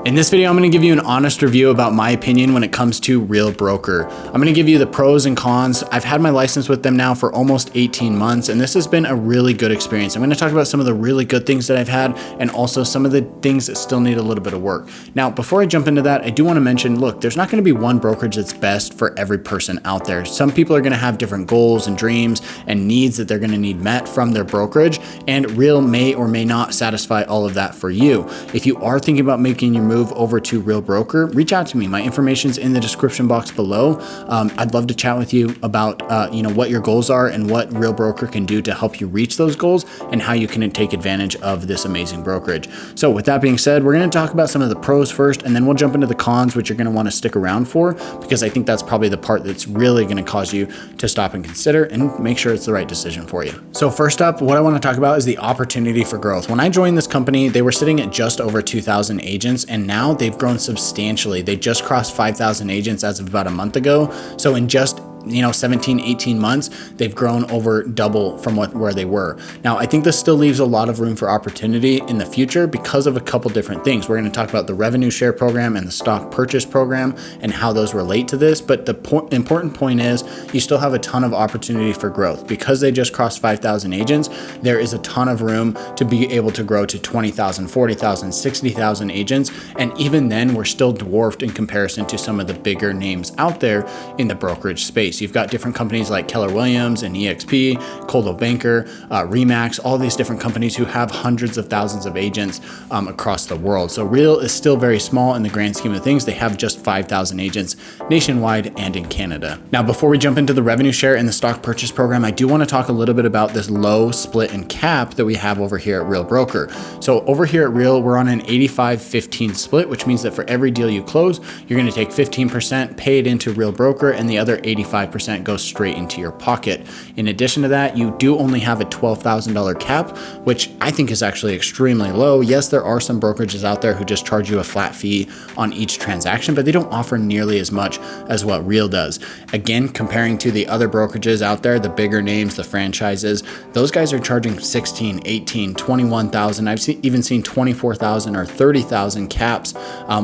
In this video, I'm going to give you an honest review about my opinion when it comes to Real Broker. I'm going to give you the pros and cons. I've had my license with them now for almost 18 months, and this has been a really good experience. I'm going to talk about some of the really good things that I've had and also some of the things that still need a little bit of work. Now, before I jump into that, I do want to mention, look, there's not going to be one brokerage that's best for every person out there. Some people are going to have different goals and dreams and needs that they're going to need met from their brokerage, and Real may or may not satisfy all of that for you. If you are thinking about making your move over to Real Broker, reach out to me. My information's in the description box below. I'd love to chat with you about what your goals are and what Real Broker can do to help you reach those goals and how you can take advantage of this amazing brokerage. So with that being said, we're going to talk about some of the pros first, and then we'll jump into the cons, which you're going to want to stick around for, because I think that's probably the part that's really going to cause you to stop and consider and make sure it's the right decision for you. So first up, what I want to talk about is the opportunity for growth. When I joined this company, they were sitting at just over 2,000 agents, and now they've grown substantially. They just crossed 5,000 agents as of about a month ago. So in just 17, 18 months, they've grown over double from where they were. Now, I think this still leaves a lot of room for opportunity in the future because of a couple different things. We're going to talk about the revenue share program and the stock purchase program and how those relate to this. But the important point is you still have a ton of opportunity for growth. Because they just crossed 5,000 agents, there is a ton of room to be able to grow to 20,000, 40,000, 60,000 agents. And even then, we're still dwarfed in comparison to some of the bigger names out there in the brokerage space. You've got different companies like Keller Williams and EXP, Coldwell Banker, Remax, all these different companies who have hundreds of thousands of agents across the world. So Real is still very small in the grand scheme of things. They have just 5,000 agents nationwide and in Canada. Now, before we jump into the revenue share and the stock purchase program, I do want to talk a little bit about this low split and cap that we have over here at Real Broker. So over here at Real, we're on an 85-15 split, which means that for every deal you close, you're going to take 15%, pay it into Real Broker, and the other 85% goes straight into your pocket. In addition to that, you do only have a $12,000 cap, which I think is actually extremely low. Yes, there are some brokerages out there who just charge you a flat fee on each transaction, but they don't offer nearly as much as what Real does. Again, comparing to the other brokerages out there, the bigger names, the franchises, those guys are charging 16, 18, 21,000. I've even seen 24,000 or 30,000 caps,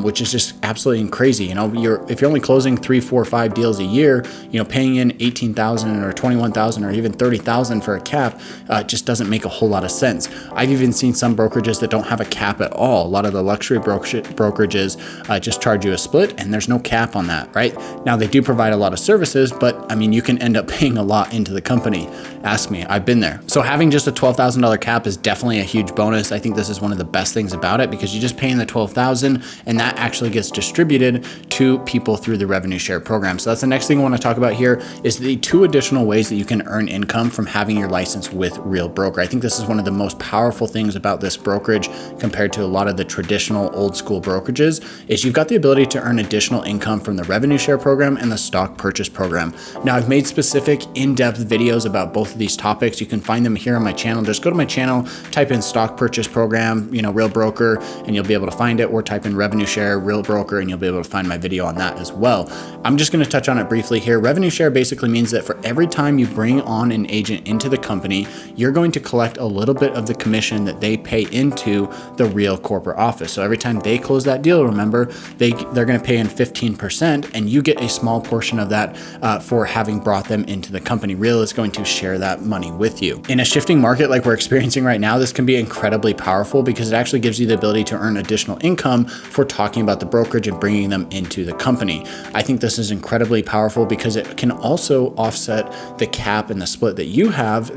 which is just absolutely crazy. If you're only closing 3, 4, 5 deals a year, paying in 18,000 or 21,000 or even 30,000 for a cap just doesn't make a whole lot of sense. I've even seen some brokerages that don't have a cap at all. A lot of the luxury brokerages just charge you a split and there's no cap on that, right? Now they do provide a lot of services, but you can end up paying a lot into the company. Ask me, I've been there. So having just a $12,000 cap is definitely a huge bonus. I think this is one of the best things about it because you just pay in the $12,000 and that actually gets distributed to people through the revenue share program. So that's the next thing I want to talk about here is the 2 additional ways that you can earn income from having your license with Real Broker. I think this is one of the most powerful things about this brokerage compared to a lot of the traditional old school brokerages is you've got the ability to earn additional income from the revenue share program and the stock purchase program. Now, I've made specific in-depth videos about both of these topics. You can find them here on my channel. Just go to my channel, type in stock purchase program, Real Broker, and you'll be able to find it, or type in revenue share, Real Broker, and you'll be able to find my video on that as well. I'm just going to touch on it briefly here. Revenue share basically means that for every time you bring on an agent into the company, you're going to collect a little bit of the commission that they pay into the Real corporate office. So every time they close that deal, remember, they're going to pay in 15%, and you get a small portion of that for having brought them into the company. Real is going to share that money with you. In a shifting market like we're experiencing right now, this can be incredibly powerful because it actually gives you the ability to earn additional income for talking about the brokerage and bringing them into the company. I think this is incredibly powerful because it can also offset the cap and the split that you have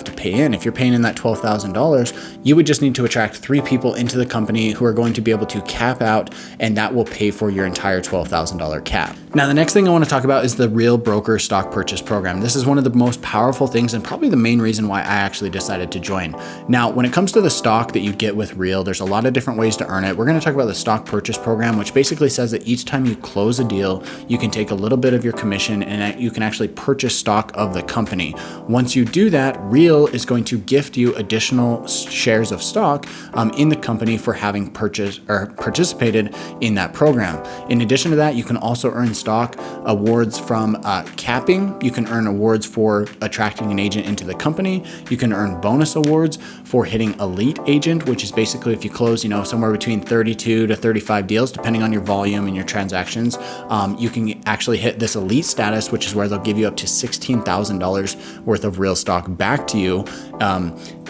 to pay in. If you're paying in that $12,000, you would just need to attract 3 people into the company who are going to be able to cap out, and that will pay for your entire $12,000 cap. Now, the next thing I want to talk about is the Real Broker stock purchase program. This is one of the most powerful things and probably the main reason why I actually decided to join. Now, when it comes to the stock that you get with Real, there's a lot of different ways to earn it. We're going to talk about the stock purchase program, which basically says that each time you close a deal, you can take a little bit of your commission and and you can actually purchase stock of the company. Once you do that, Real is going to gift you additional shares of stock in the company for having purchased or participated in that program. In addition to that, you can also earn stock awards from capping. You can earn awards for attracting an agent into the company. You can earn bonus awards for hitting elite agent, which is basically if you close, somewhere between 32 to 35 deals, depending on your volume and your transactions, you can actually hit this elite status, which is where they'll give you up to $16,000 worth of Real stock back to you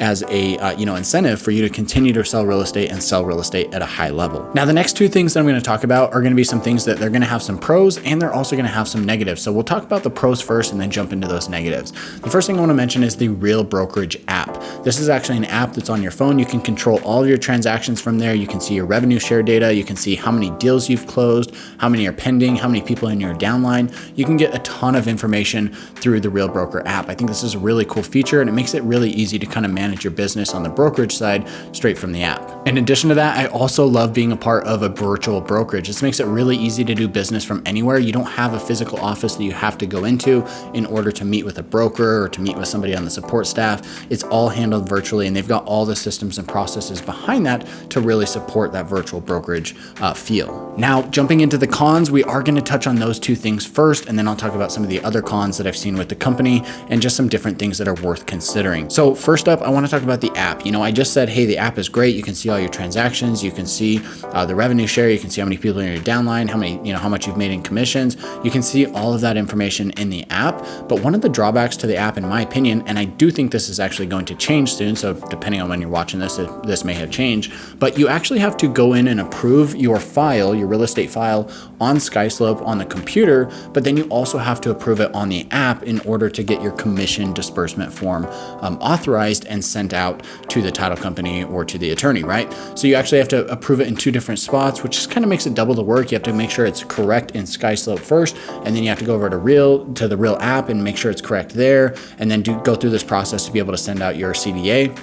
as a incentive for you to continue to sell real estate and sell real estate at a high level. Now, the next two things that I'm going to talk about are going to be some things that they're going to have some pros and they're also going to have some negatives. So we'll talk about the pros first and then jump into those negatives. The first thing I want to mention is the Real Brokerage app. This is actually an app that's on your phone. You can control all of your transactions from there. You can see your revenue share data. You can see how many deals you've closed, how many are pending, how many people in your downline. You can get a ton of information through the Real Broker app. I think this is a really cool feature and it makes it really easy to kind of manage your business on the brokerage side straight from the app. In addition to that, I also love being a part of a virtual brokerage. This makes it really easy to do business from anywhere. You don't have a physical office that you have to go into in order to meet with a broker or to meet with somebody on the support staff. It's all handled virtually and they've got all the systems and processes behind that to really support that virtual brokerage feel. Now, jumping into the cons, we are going to touch on those two things first, and then I'll talk about some of the other cons that I've seen with the company and just some different things that are worth considering. So first up, I want to talk about the app. I just said, hey, the app is great. You can see all your transactions. You can see the revenue share. You can see how many people are in your downline, how much you've made in commissions. You can see all of that information in the app. But one of the drawbacks to the app, in my opinion, and I do think this is actually going to change soon, so depending on when you're watching this, this may have changed, but you actually have to go in and approve your file, your real estate file on SkySlope on the computer, but then you also have to approve it on the app in order to get your commission disbursement form authorized and sent out to the title company or to the attorney, right? So you actually have to approve it in two different spots, which just kind of makes it double the work. You have to make sure it's correct in SkySlope first, and then you have to go over to the Real app and make sure it's correct there, and then go through this process to be able to send out your CDA.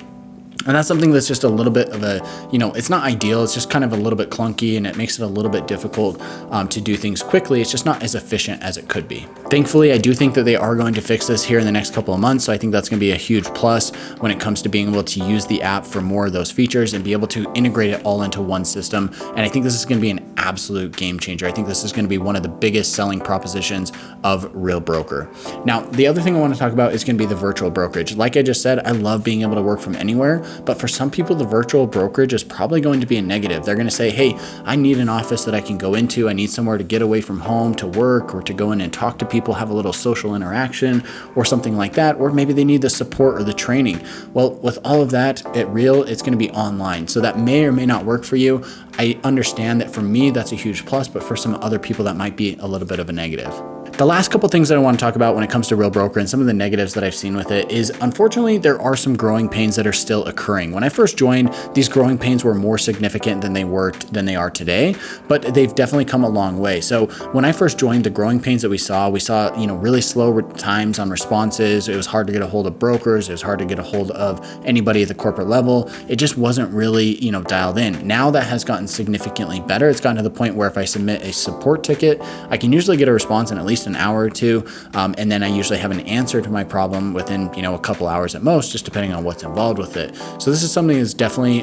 And that's something that's just a little bit of a, it's not ideal. It's just kind of a little bit clunky and it makes it a little bit difficult to do things quickly. It's just not as efficient as it could be. Thankfully, I do think that they are going to fix this here in the next couple of months. So I think that's going to be a huge plus when it comes to being able to use the app for more of those features and be able to integrate it all into one system. And I think this is going to be an absolute game changer. I think this is going to be one of the biggest selling propositions of Real Broker. Now, the other thing I want to talk about is going to be the virtual brokerage. Like I just said, I love being able to work from anywhere. But for some people, the virtual brokerage is probably going to be a negative. They're going to say, hey, I need an office that I can go into. I need somewhere to get away from home to work or to go in and talk to people, have a little social interaction or something like that. Or maybe they need the support or the training. Well, with all of that at Real, it's going to be online. So that may or may not work for you. I understand that for me, that's a huge plus, but for some other people, that might be a little bit of a negative. The last couple things that I want to talk about when it comes to Real Broker and some of the negatives that I've seen with it is, unfortunately, there are some growing pains that are still occurring. When I first joined, these growing pains were more significant than they are today, but they've definitely come a long way. So when I first joined, the growing pains that we saw, really slow times on responses. It was hard to get a hold of brokers. It was hard to get a hold of anybody at the corporate level. It just wasn't really, dialed in. Now that has gotten significantly better. It's gotten to the point where if I submit a support ticket, I can usually get a response in at least an hour or two. And then I usually have an answer to my problem within, a couple hours at most, just depending on what's involved with it. So this is something that's definitely,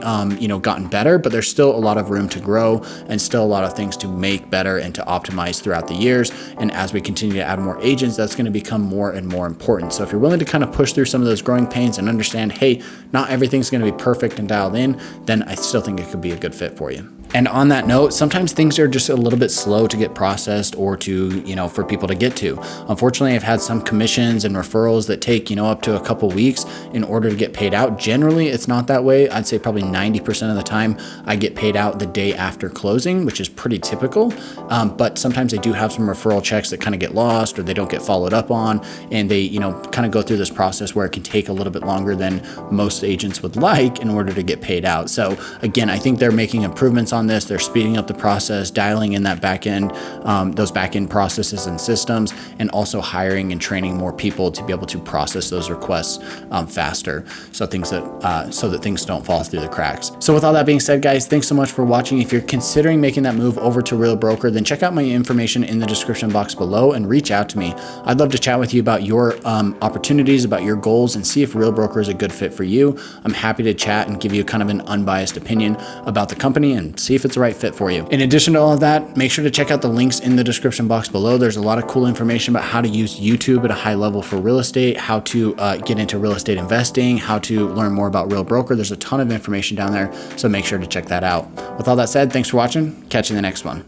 gotten better, but there's still a lot of room to grow and still a lot of things to make better and to optimize throughout the years. And as we continue to add more agents, that's going to become more and more important. So if you're willing to kind of push through some of those growing pains and understand, hey, not everything's going to be perfect and dialed in, then I still think it could be a good fit for you. And on that note, sometimes things are just a little bit slow to get processed or to, for people to get to. Unfortunately, I've had some commissions and referrals that take, up to a couple weeks in order to get paid out. Generally, it's not that way. I'd say probably 90% of the time I get paid out the day after closing, which is pretty typical. But sometimes I do have some referral checks that kind of get lost or they don't get followed up on. And they, kind of go through this process where it can take a little bit longer than most agents would like in order to get paid out. So again, I think they're making improvements on on this. They're speeding up the process, dialing in that back end, those back end processes and systems, and also hiring and training more people to be able to process those requests faster, so that things don't fall through the cracks. So with all that being said, guys, thanks so much for watching. If you're considering making that move over to Real Broker, then check out my information in the description box below and reach out to me. I'd love to chat with you about your opportunities, about your goals, and see if Real Broker is a good fit for you. I'm happy to chat and give you kind of an unbiased opinion about the company and see if it's the right fit for you. In addition to all of that, make sure to check out the links in the description box below. There's a lot of cool information about how to use YouTube at a high level for real estate, how to get into real estate investing, how to learn more about Real Broker. There's a ton of information down there, so make sure to check that out. With all that said, thanks for watching. Catch you in the next one.